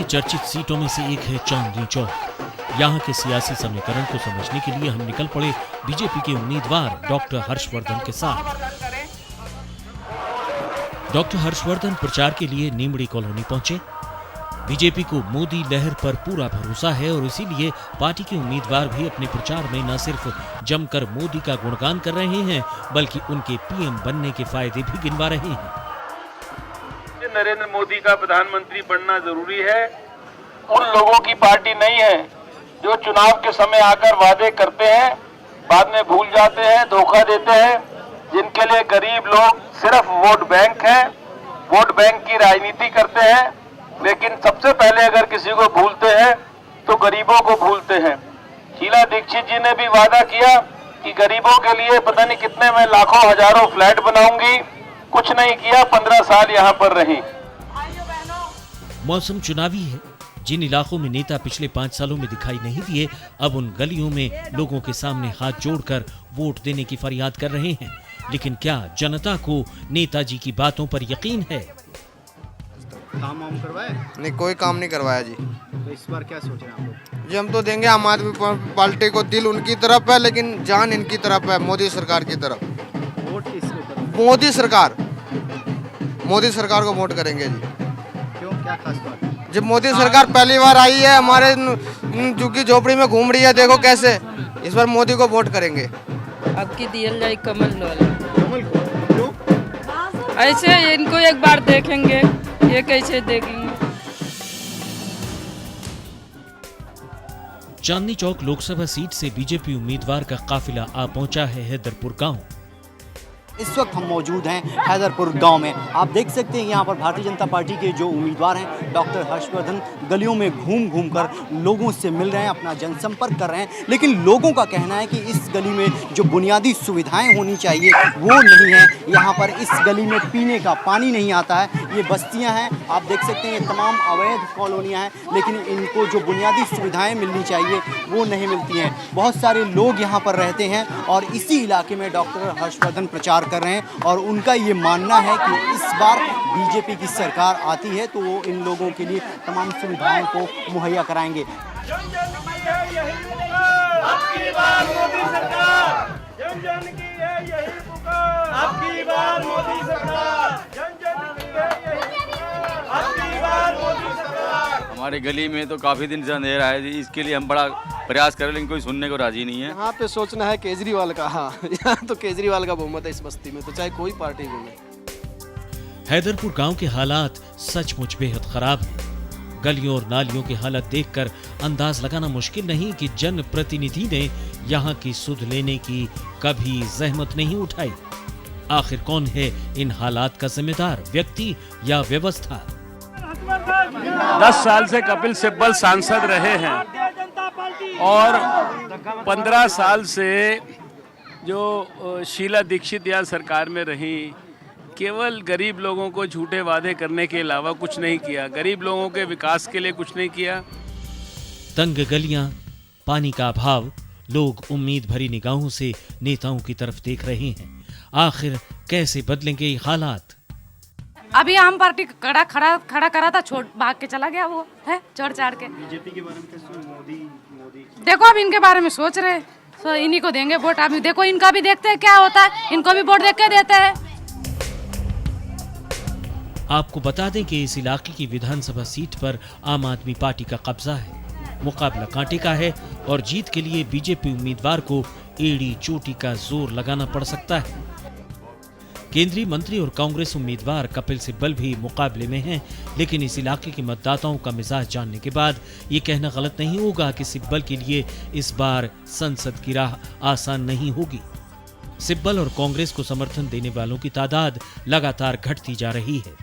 चर्चित सीटों में से एक है चांदनी चौक। यहाँ के सियासी समीकरण को समझने के लिए हम निकल पड़े बीजेपी के उम्मीदवार डॉक्टर हर्षवर्धन के साथ। डॉक्टर हर्षवर्धन प्रचार के लिए नीमड़ी कॉलोनी पहुंचे। बीजेपी को मोदी लहर पर पूरा भरोसा है और इसीलिए पार्टी के उम्मीदवार भी अपने प्रचार में न सिर्फ जमकर मोदी का गुणगान कर रहे हैं बल्कि उनके पीएम बनने के फायदे भी गिनवा रहे हैं। नरेंद्र मोदी का प्रधानमंत्री बनना जरूरी है। उन लोगों की पार्टी नहीं है जो चुनाव के समय आकर वादे करते हैं, बाद में भूल जाते हैं, धोखा देते हैं, जिनके लिए गरीब लोग सिर्फ वोट बैंक है, वोट बैंक की राजनीति करते हैं। लेकिन सबसे पहले अगर किसी को भूलते हैं तो गरीबों को भूलते हैं। शीला दीक्षित जी ने भी वादा किया कि गरीबों के लिए पता नहीं कितने मैं लाखों हजारों फ्लैट बनाऊंगी, कुछ नहीं किया, 15 साल यहाँ पर रही। मौसम चुनावी है। जिन इलाकों में नेता पिछले 5 सालों में दिखाई नहीं दिए, अब उन गलियों में लोगों के सामने हाथ जोड़कर वोट देने की फरियाद कर रहे हैं। लेकिन क्या जनता को नेताजी की बातों पर यकीन है? काम वाम करवाए? नहीं, कोई काम नहीं करवाया जी। तो इस बार क्या सोच रहे हैं आप लोग? जी हम तो देंगे आम आदमी पार्टी को। दिल उनकी तरफ है लेकिन जान इनकी तरफ है, मोदी सरकार की तरफ। वोट किसको करेंगे? मोदी सरकार को वोट करेंगे जी। क्यों, क्या खास बात? जब मोदी सरकार पहली बार आई है, हमारे झुग्गी झोपड़ी में घूम रही है, देखो कैसे। इस बार मोदी को वोट करेंगे। आपकी दियल जाए कमल वाला। कमल को? क्यों? ऐसे इनको एक बार देखेंगे, ये कैसे देखेंगे। चांदनी चौक लोकसभा सीट से बीजेपी उम्मीदवार का काफिला आ पहुंचा है हैदरपुर गांव। इस वक्त हम मौजूद हैं हैदरपुर गांव में। आप देख सकते हैं यहाँ पर भारतीय जनता पार्टी के जो उम्मीदवार हैं डॉक्टर हर्षवर्धन गलियों में घूम घूम कर लोगों से मिल रहे हैं, अपना जनसंपर्क कर रहे हैं। लेकिन लोगों का कहना है कि इस गली में जो बुनियादी सुविधाएं होनी चाहिए वो नहीं है। यहाँ पर इस गली में पीने का पानी नहीं आता है। ये बस्तियाँ हैं, आप देख सकते हैं, ये तमाम अवैध कॉलोनियाँ हैं, लेकिन इनको जो बुनियादी सुविधाएँ मिलनी चाहिए वो नहीं मिलती हैं। बहुत सारे लोग यहाँ पर रहते हैं और इसी इलाके में डॉक्टर हर्षवर्धन प्रचार कर रहे हैं और उनका ये मानना है कि इस बार बीजेपी की सरकार आती है तो वो इन लोगों के लिए तमाम सुविधाओं को मुहैया कराएंगे। हमारे गली में तो काफी दिन से अंधेरा है जी, इसके लिए हम बड़ा प्रयास कर रहे हैं लेकिन कोई सुनने को राजी नहीं है। यहाँ पे सोचना है केजरीवाल का। हाँ, यहाँ तो केजरीवाल का बहुमत है इस बस्ती में, तो चाहे कोई पार्टी घूमे। हैदरपुर गांव के हालात सचमुच बेहद खराब हैं। गलियों और नालियों की हालत देखकर अंदाज लगाना मुश्किल नहीं कि जन प्रतिनिधि ने यहाँ की सुध लेने की कभी जहमत नहीं उठाई। आखिर कौन है इन हालात का जिम्मेदार, व्यक्ति या व्यवस्था? 10 साल से कपिल सिब्बल सांसद रहे हैं और 15 साल से जो शीला दीक्षित यहाँ सरकार में रही, केवल गरीब लोगों को झूठे वादे करने के अलावा कुछ नहीं किया। गरीब लोगों के विकास के लिए कुछ नहीं किया। तंग गलियां, पानी का अभाव, लोग उम्मीद भरी निगाहों से नेताओं की तरफ देख रहे हैं। आखिर कैसे बदलेंगे ये हालात? अभी आम पार्टी खड़ा करा था, छोड़ भाग के चला गया, वो है चढ़ चाड़ के। बीजेपी के बारे में कैसे? मोदी देखो अब इनके बारे में सोच रहे, तो इन्हीं को देंगे वोट। अभी देखो इनका भी देखते हैं क्या होता है, इनको भी वोट देख के देते हैं। आपको बता दें कि इस इलाके की विधानसभा सीट पर आम आदमी पार्टी का कब्जा है। मुकाबला कांटे का है और जीत के लिए बीजेपी उम्मीदवार को एड़ी चोटी का जोर लगाना पड़ सकता है। केंद्रीय मंत्री और कांग्रेस उम्मीदवार कपिल सिब्बल भी मुकाबले में हैं, लेकिन इस इलाके के मतदाताओं का मिजाज जानने के बाद ये कहना गलत नहीं होगा कि सिब्बल के लिए इस बार संसद की राह आसान नहीं होगी। सिब्बल और कांग्रेस को समर्थन देने वालों की तादाद लगातार घटती जा रही है।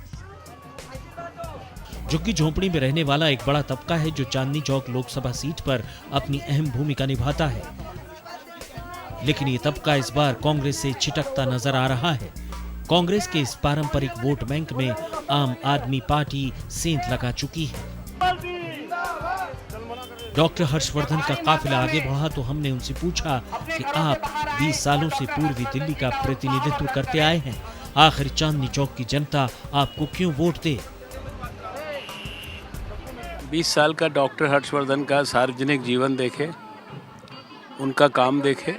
झुग्गी झोंपड़ी में रहने वाला एक बड़ा तबका है जो चांदनी चौक लोकसभा सीट पर अपनी अहम भूमिका निभाता है, लेकिन ये तबका इस बार कांग्रेस से छिटकता नजर आ रहा है। कांग्रेस के इस पारंपरिक वोट बैंक में आम आदमी पार्टी सेंध लगा चुकी है। डॉक्टर हर्षवर्धन का काफिला आगे बढ़ा तो हमने उनसे पूछा कि आप 20 सालों से पूर्वी दिल्ली का प्रतिनिधित्व करते आए हैं, आखिर चांदनी चौक की जनता आपको क्यों वोट दे? 20 साल का डॉक्टर हर्षवर्धन का सार्वजनिक जीवन देखे, उनका काम देखे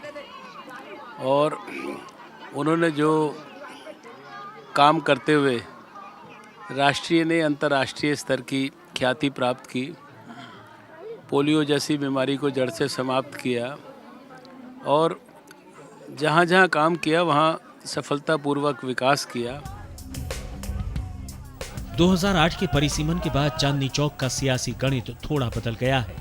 और उन्होंने जो काम करते हुए राष्ट्रीय ने अंतर्राष्ट्रीय स्तर की ख्याति प्राप्त की, पोलियो जैसी बीमारी को जड़ से समाप्त किया और जहाँ जहाँ काम किया वहाँ सफलतापूर्वक विकास किया। 2008 के परिसीमन के बाद चांदनी चौक का सियासी गणित थोड़ा बदल गया है।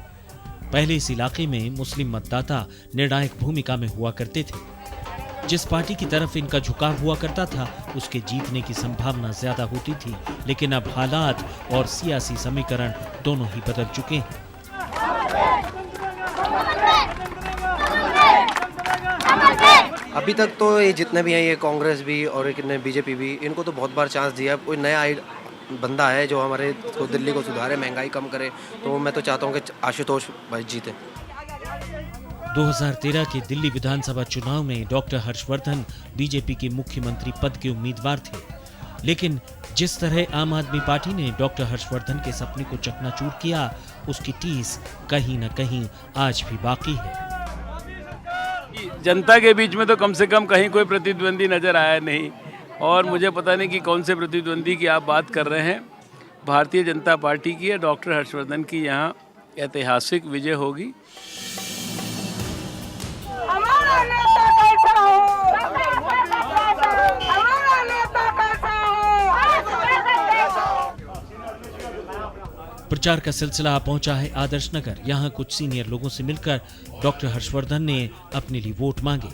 पहले इस इलाके में मुस्लिम मतदाता निर्णायक भूमिका में हुआ करते थे। जिस पार्टी की तरफ इनका झुकाव हुआ करता था उसके जीतने की संभावना ज्यादा होती थी, लेकिन अब हालात और सियासी समीकरण दोनों ही बदल चुके हैं। अभी तक तो ये जितने भी हैं, ये कांग्रेस भी और कितने बीजेपी भी, इनको तो बहुत बार चांस दिया। कोई नया बंदा है जो हमारे को दिल्ली को सुधारे, महंगाई कम करे, तो मैं तो चाहता हूँ कि आशुतोष भाई जीते। 2013 के दिल्ली विधानसभा चुनाव में डॉक्टर हर्षवर्धन बीजेपी के मुख्यमंत्री पद के उम्मीदवार थे, लेकिन जिस तरह आम आदमी पार्टी ने डॉक्टर हर्षवर्धन के सपने को चकनाचूर किया, उसकी टीस कहीं न कहीं आज भी बाकी है। जनता के बीच में तो कम से कम कहीं कोई प्रतिद्वंदी नजर आया नहीं और मुझे पता नहीं कि कौन से प्रतिद्वंदी की आप बात कर रहे हैं। भारतीय जनता पार्टी की है, डॉक्टर हर्षवर्धन की यहाँ ऐतिहासिक विजय होगी। प्रचार का सिलसिला पहुंचा है आदर्श नगर। यहाँ कुछ सीनियर लोगों से मिलकर डॉक्टर हर्षवर्धन ने अपने लिए वोट मांगे।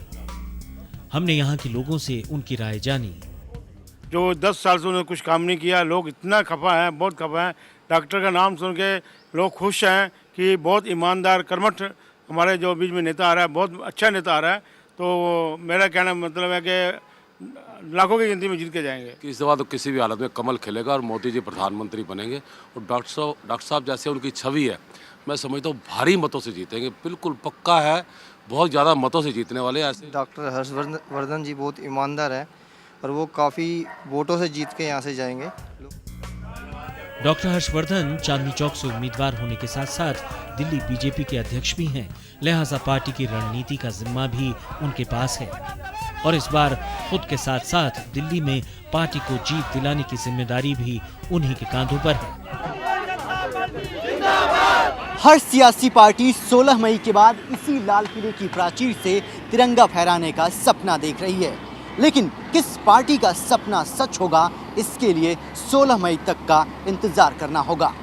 हमने यहाँ के लोगों से उनकी राय जानी। जो 10 साल से उन्होंने कुछ काम नहीं किया, लोग इतना खफा हैं, बहुत खफा हैं। डॉक्टर का नाम सुन के लोग खुश हैं कि बहुत ईमानदार कर्मठ हमारे जो बीच में नेता आ रहा है, बहुत अच्छा नेता आ रहा है। तो मेरा कहना मतलब है कि लाखों की गिनती में जीत के जाएंगे। कि इस बार तो किसी भी हालत में कमल खिलेगा और मोदी जी प्रधानमंत्री बनेंगे और डॉक्टर साहब जैसे उनकी छवि है, मैं समझता हूँ भारी मतों से जीतेंगे, बिल्कुल पक्का है, बहुत ज़्यादा मतों से जीतने वाले हैं। ऐसे डॉक्टर हर्षवर्धन जी बहुत ईमानदार है और वो काफ़ी वोटों से जीत के यहाँ से जाएंगे। डॉक्टर हर्षवर्धन चांदनी चौक से उम्मीदवार होने के साथ साथ दिल्ली बीजेपी के अध्यक्ष भी हैं, लिहाजा पार्टी की रणनीति का जिम्मा भी उनके पास है और इस बार खुद के साथ साथ दिल्ली में पार्टी को जीत दिलाने की जिम्मेदारी भी उन्हीं के कांधों पर है। हर सियासी पार्टी 16 मई के बाद इसी लाल किले की प्राचीर से तिरंगा फहराने का सपना देख रही है, लेकिन किस पार्टी का सपना सच होगा, इसके लिए 16 मई तक का इंतजार करना होगा।